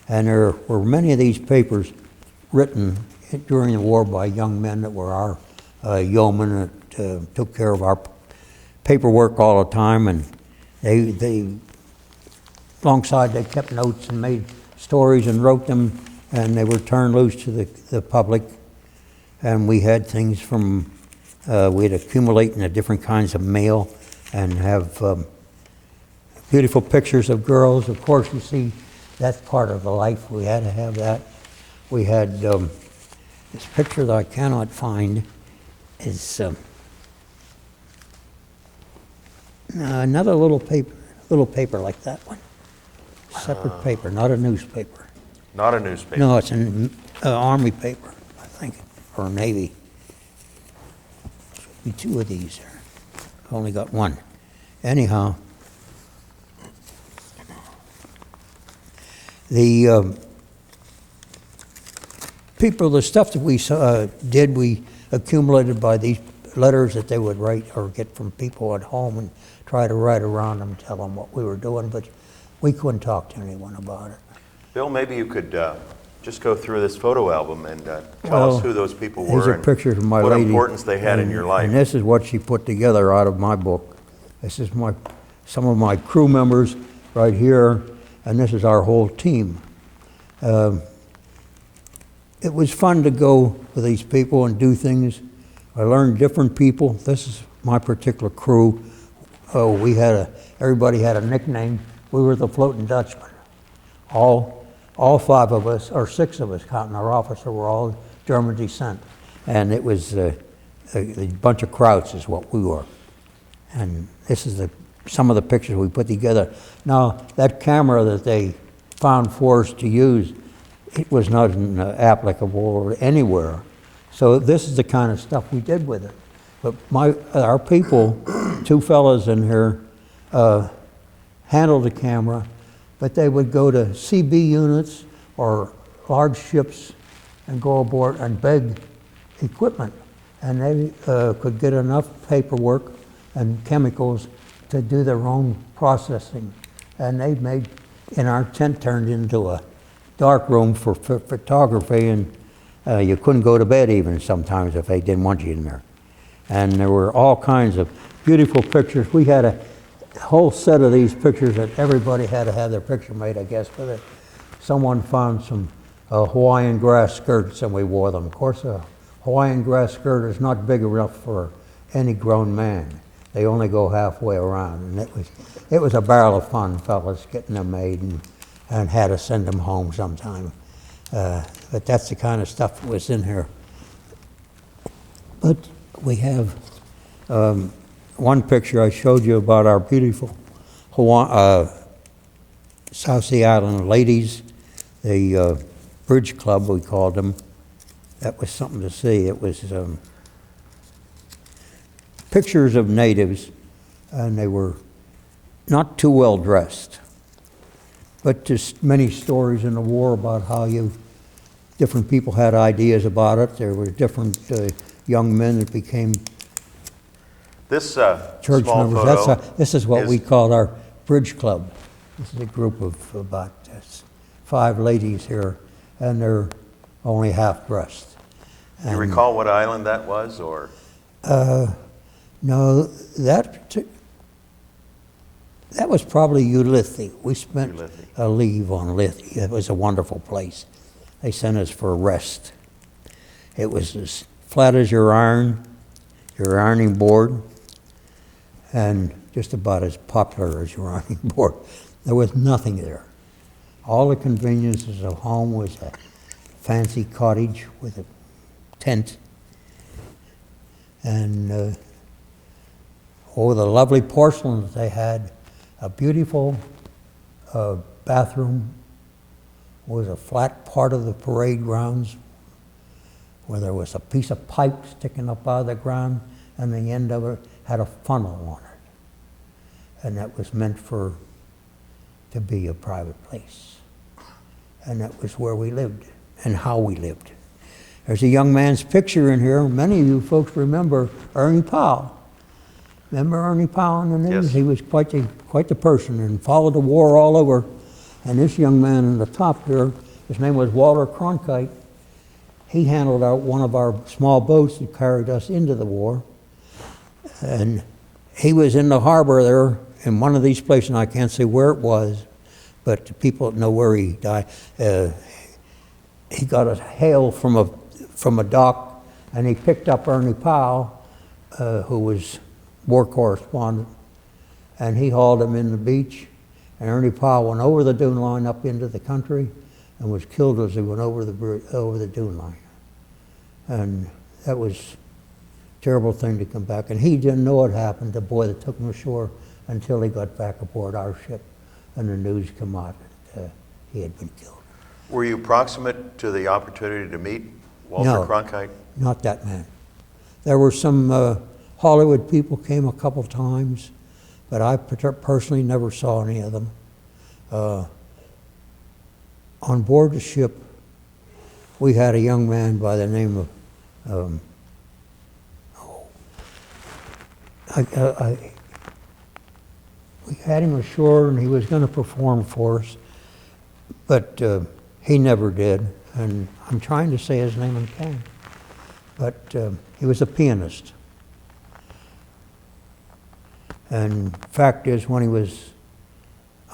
S2: and there were many of these papers written during the war by young men that were our yeomen that took care of our paperwork all the time, and they alongside they kept notes and made stories and wrote them, and they were turned loose to the public. And we had things from, we'd accumulate in the different kinds of mail and have beautiful pictures of girls. Of course, you see, that's part of the life. We had to have that. We had this picture that I cannot find is another little paper like that one. Separate paper, not a newspaper.
S1: Not a newspaper?
S2: No, it's an Army paper, I think, or Navy. Should be 2 of these there. I've only got 1. Anyhow, the the stuff that we did, we accumulated by these letters that they would write or get from people at home and try to write around them, tell them what we were doing, but we couldn't talk to anyone about it.
S1: Bill, maybe you could just go through this photo album and tell us who those people were
S2: and pictures of my
S1: what
S2: lady,
S1: importance they had in your life.
S2: And this is what she put together out of my book. This is some of my crew members right here, and this is our whole team. It was fun to go with these people and do things. I learned different people. This is my particular crew. Everybody had a nickname. We were the Floating Dutchman. All 5 of us, or 6 of us, counting our officer, were all German descent. And it was a bunch of Krauts is what we were. And this is some of the pictures we put together. Now, that camera that they found for us to use, it was not applicable anywhere. So this is the kind of stuff we did with it. But our people, two fellows in here, handled the camera, but they would go to CB units or large ships and go aboard and beg equipment. And they could get enough paperwork and chemicals to do their own processing. And they made, and our tent turned into a dark room for photography, and you couldn't go to bed even sometimes if they didn't want you in there. And there were all kinds of beautiful pictures. We had a whole set of these pictures that everybody had to have their picture made, I guess, with it. Someone found some Hawaiian grass skirts and we wore them. Of course, a Hawaiian grass skirt is not big enough for any grown man. They only go halfway around, and it was a barrel of fun, fellas, getting them made, and had to send them home sometime. But that's the kind of stuff that was in here. But we have one picture I showed you about our beautiful South Sea Island ladies, the bridge club we called them. That was something to see. It was pictures of natives, and they were not too well dressed, but just many stories in the war about how different people had ideas about it. There were different young men that became
S1: This
S2: church
S1: small
S2: members.
S1: photo
S2: This is what we call our bridge club. This is a group of about 5 ladies here, and they're only half dressed.
S1: Do you recall what island that was, or?
S2: No, that was probably Ulithi. We spent a leave on Ulithi. It was a wonderful place. They sent us for a rest. It was as flat as your ironing board, and just about as popular as your ironing board. There was nothing there. All the conveniences of home was a fancy cottage with a tent, and the lovely porcelain that they had. A beautiful bathroom was a flat part of the parade grounds where there was a piece of pipe sticking up out of the ground, and the end of it had a funnel on it. And that was meant to be a private place. And that was where we lived and how we lived. There's a young man's picture in here. Many of you folks remember Ernie Powell. Remember Ernie Powell in the news?
S1: Yes.
S2: He was quite the person and followed the war all over. And this young man in the top here, his name was Walter Cronkite. He handled one of our small boats that carried us into the war. And he was in the harbor there in one of these places, and I can't say where it was, but the people know where he died. He got a hail from a dock, and he picked up Ernie Powell, who was war correspondent, and he hauled him in the beach, and Ernie Powell went over the dune line up into the country and was killed as he went over the dune line. And that was a terrible thing to come back. And he didn't know what happened, the boy that took him ashore, until he got back aboard our ship and the news came out that he had been killed.
S1: Were you proximate to the opportunity to meet Walter Cronkite?
S2: Not that man. There were some Hollywood people came a couple times, but I personally never saw any of them. On board the ship, we had a young man by the name of, we had him ashore and he was going to perform for us, but he never did. And I'm trying to say his name and can't. But he was a pianist. And fact is, when he was,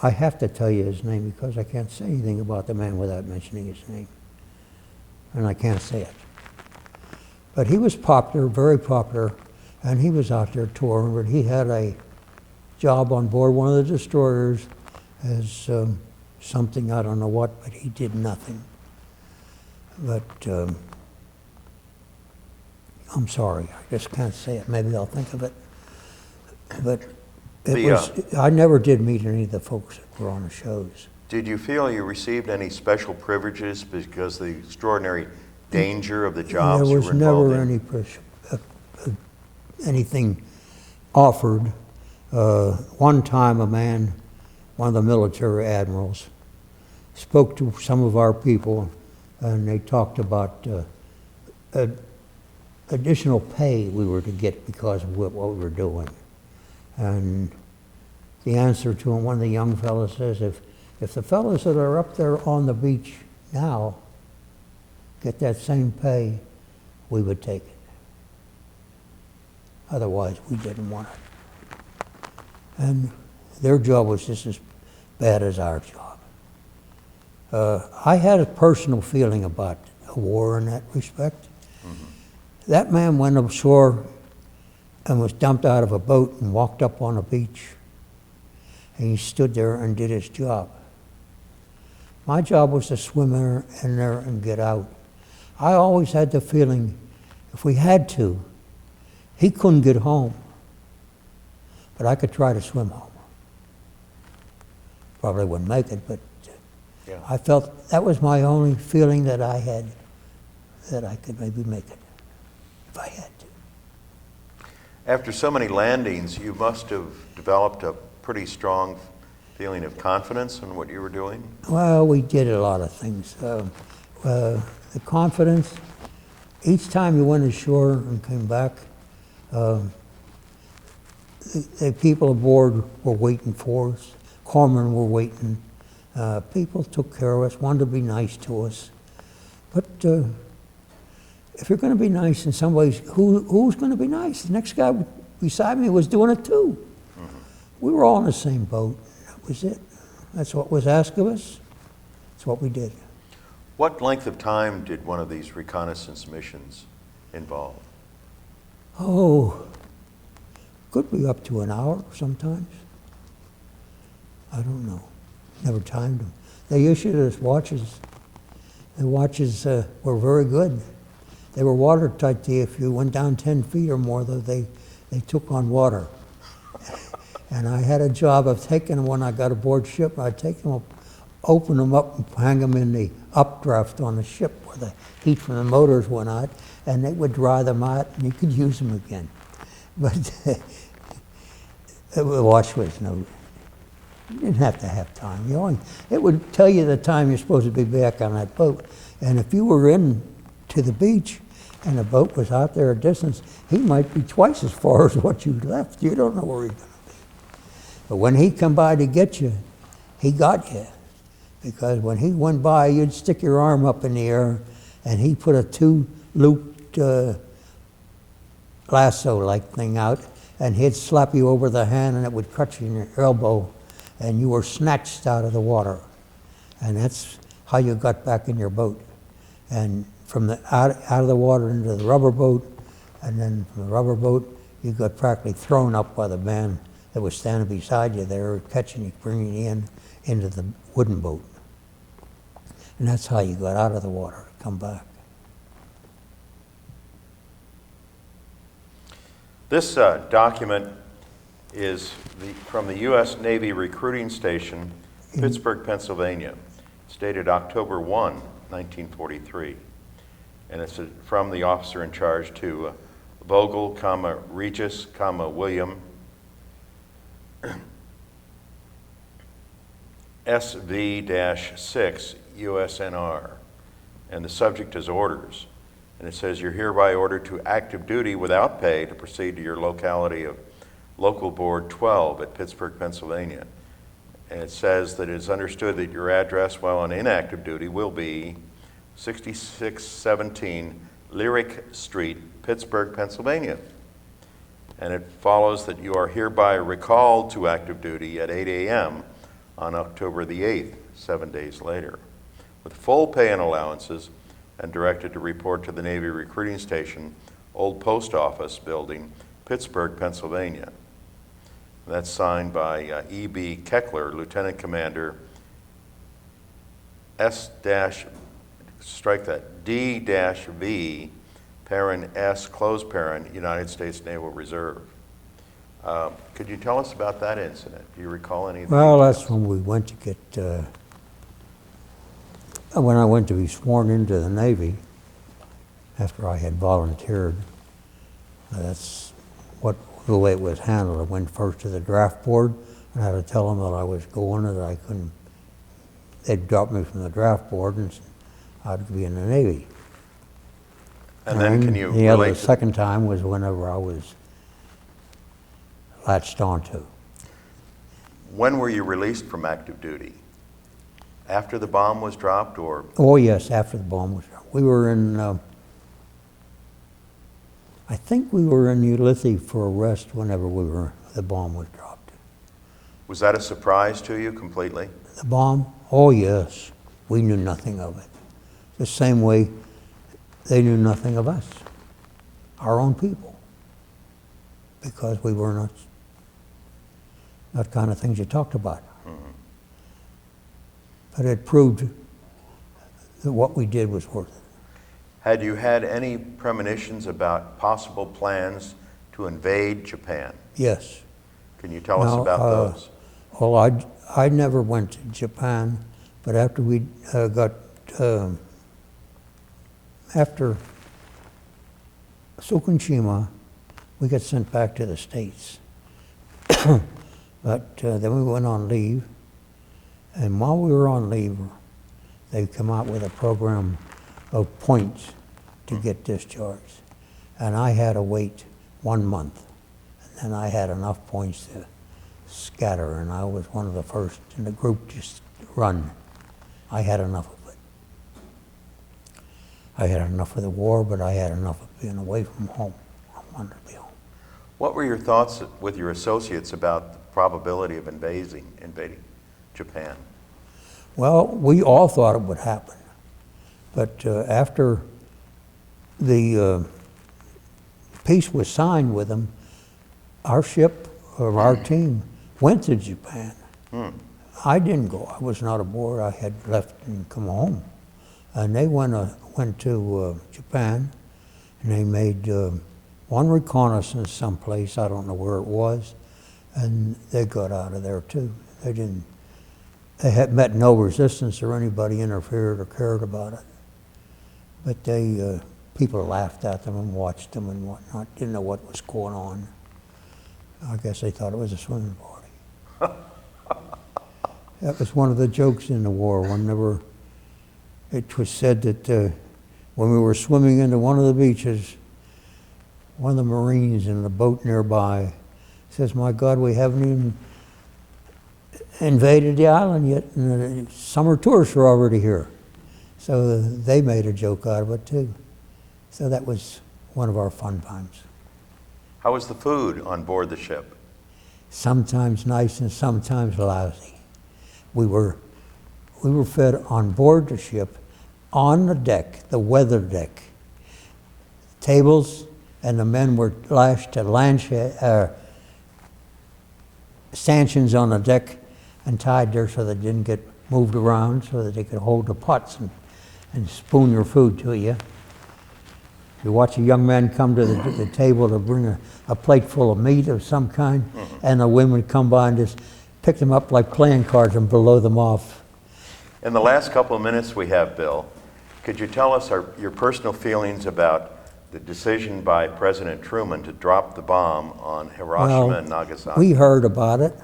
S2: I have to tell you his name because I can't say anything about the man without mentioning his name. And I can't say it. But he was popular, very popular, and he was out there touring, but he had a job on board one of the destroyers as something, I don't know what, but he did nothing. But I'm sorry, I just can't say it. Maybe I'll think of it. But I never did meet any of the folks that were on the shows.
S1: Did you feel you received any special privileges because of the extraordinary danger of the jobs you were involved in?
S2: There was never anything offered. One time a man, one of the military admirals, spoke to some of our people, and they talked about additional pay we were to get because of what we were doing. And the answer to him, one of the young fellows says, if the fellows that are up there on the beach now get that same pay, we would take it. Otherwise, we didn't want it. And their job was just as bad as our job. I had a personal feeling about a war in that respect. Mm-hmm. That man went ashore and was dumped out of a boat and walked up on a beach. And he stood there and did his job. My job was to swim in there and get out. I always had the feeling, if we had to, he couldn't get home, but I could try to swim home. Probably wouldn't make it, but
S1: yeah.
S2: I felt that was my only feeling that I had, that I could maybe make it if I had to.
S1: After so many landings, you must have developed a pretty strong feeling of confidence in what you were doing?
S2: Well, we did a lot of things. The confidence, each time you went ashore and came back, the people aboard were waiting for us. Corpsmen were waiting. People took care of us, wanted to be nice to us. But if you're going to be nice and somebody's, who's going to be nice? The next guy beside me was doing it too. Mm-hmm. We were all in the same boat. That was it. That's what was asked of us. That's what we did.
S1: What length of time did one of these reconnaissance missions involve?
S2: Oh, could be up to an hour sometimes. I don't know. Never timed them. They issued us watches. The watches were very good. They were watertight. If you went down 10 feet or more, though, they took on water. And I had a job of taking them when I got aboard ship. I'd take them up, open them up, and hang them in the updraft on the ship where the heat from the motors went out, and they would dry them out, and you could use them again. But the watch was no. You didn't have to have time. It would tell you the time you're supposed to be back on that boat. And if you were in to the beach and the boat was out there a distance, he might be twice as far as what you left. You don't know where he's going to be. But when he come by to get you, he got you. Because when he went by, you'd stick your arm up in the air, and he put a two-looped lasso-like thing out, and he'd slap you over the hand, and it would cut you in your elbow, and you were snatched out of the water. And that's how you got back in your boat. And from the out of the water into the rubber boat, and then from the rubber boat, you got practically thrown up by the man that was standing beside you there, catching you, bringing you into the wooden boat. And that's how you got out of the water, come back.
S1: This document is from the U.S. Navy Recruiting Station, Pittsburgh, Pennsylvania. It's dated October 1, 1943. And it's from the officer in charge to Vogel, Regis, William, SV-6 USNR. And the subject is orders. And it says, you're hereby ordered to active duty without pay to proceed to your locality of Local Board 12 at Pittsburgh, Pennsylvania. And it says that it is understood that your address while on inactive duty will be 6617 Lyric Street, Pittsburgh, Pennsylvania. And it follows that you are hereby recalled to active duty at 8 a.m. on October the 8th, 7 days later, with full pay and allowances, and directed to report to the Navy Recruiting Station, Old Post Office Building, Pittsburgh, Pennsylvania. That's signed by E.B. Keckler, Lieutenant Commander, D-V, Parent S, closed parent, United States Naval Reserve. Could you tell us about that incident? Do you recall any of the
S2: Well,
S1: details?
S2: that's when we went to get, when I went to be sworn into the Navy, after I had volunteered. That's the way it was handled. I went first to the draft board, and I had to tell them that I was going, and that I couldn't, they'd drop me from the draft board, and I'd be in the Navy.
S1: And then can you
S2: the other
S1: relate to
S2: second time was whenever I was latched onto.
S1: when were you released from active duty? After the bomb was dropped, or?
S2: Oh yes, after the bomb was dropped. We were in, I think we were in Ulithi for arrest whenever the bomb was dropped.
S1: Was that a surprise to you completely?
S2: The bomb? Oh yes, we knew nothing of it. The same way they knew nothing of us, our own people, because we were not kind of things you talked about. But it proved that what we did was worth it.
S1: Had you had any premonitions about possible plans to invade Japan?
S2: Yes.
S1: Can you tell us about those?
S2: Well, I never went to Japan, but after we after Tsukushima, we got sent back to the States. But then we went on leave, and while we were on leave, they come out with a program of points to get discharged. And I had to wait 1 month, and then I had enough points to scatter, and I was one of the first in the group to run. I had enough of it. I had enough of the war, but I had enough of being away from home. I wanted to be home.
S1: What were your thoughts with your associates about the probability of invading Japan?
S2: Well, we all thought it would happen, but after the peace was signed with them, our ship, or our team, went to Japan. I didn't go. I was not aboard. I had left and come home. And they went to Japan, and they made one reconnaissance someplace, I don't know where it was, and they got out of there too. They had met no resistance or anybody interfered or cared about it. But people laughed at them and watched them and whatnot, didn't know what was going on. I guess they thought it was a swimming party. That was one of the jokes in the war. Whenever it was said that when we were swimming into one of the beaches, one of the Marines in the boat nearby says, "My God, we haven't even invaded the island yet, and the summer tourists are already here." So they made a joke out of it too. So that was one of our fun times.
S1: How was the food on board the ship?
S2: Sometimes nice and sometimes lousy. We were fed on board the ship, on the deck, the weather deck. Tables, and the men were lashed to stanchions on the deck and tied there so they didn't get moved around, so that they could hold the pots and spoon your food to you. You watch a young man come to the table to bring a plate full of meat of some kind, and the women would come by and just pick them up like playing cards and blow them off.
S1: In the last couple of minutes we have, Bill, could you tell us your personal feelings about the decision by President Truman to drop the bomb on Hiroshima and Nagasaki?
S2: We heard about it,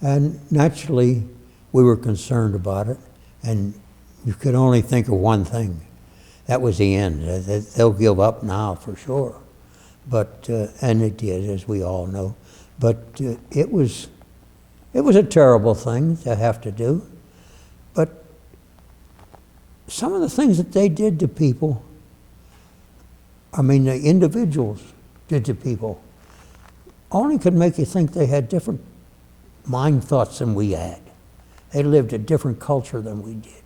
S2: and naturally we were concerned about it, and you could only think of one thing. That was the end. They'll give up now for sure. But, and it did, as we all know. But it was a terrible thing to have to do. But some of the things that they did to people, I mean the individuals did to people, only could make you think they had different mind thoughts than we had. They lived a different culture than we did.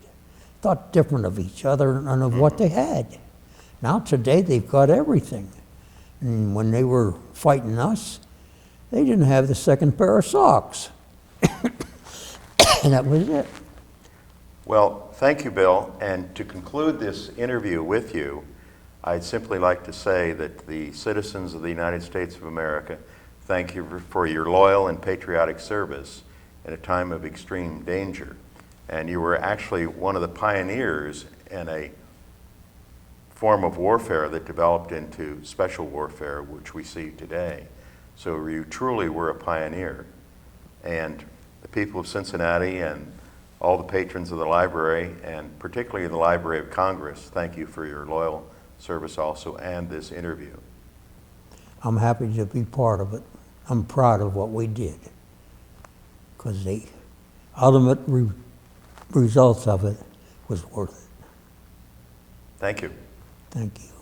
S2: Thought different of each other and of what they had. Now today they've got everything. And when they were fighting us, they didn't have the second pair of socks. And that was it.
S1: Well, thank you, Bill. And to conclude this interview with you, I'd simply like to say that the citizens of the United States of America thank you for your loyal and patriotic service in a time of extreme danger. And you were actually one of the pioneers in a form of warfare that developed into special warfare, which we see today. So you truly were a pioneer. And the people of Cincinnati and all the patrons of the library, and particularly the Library of Congress, thank you for your loyal service also and this interview.
S2: I'm happy to be part of it. I'm proud of what we did, because the ultimate results of it was worth it.
S1: Thank you.
S2: Thank you.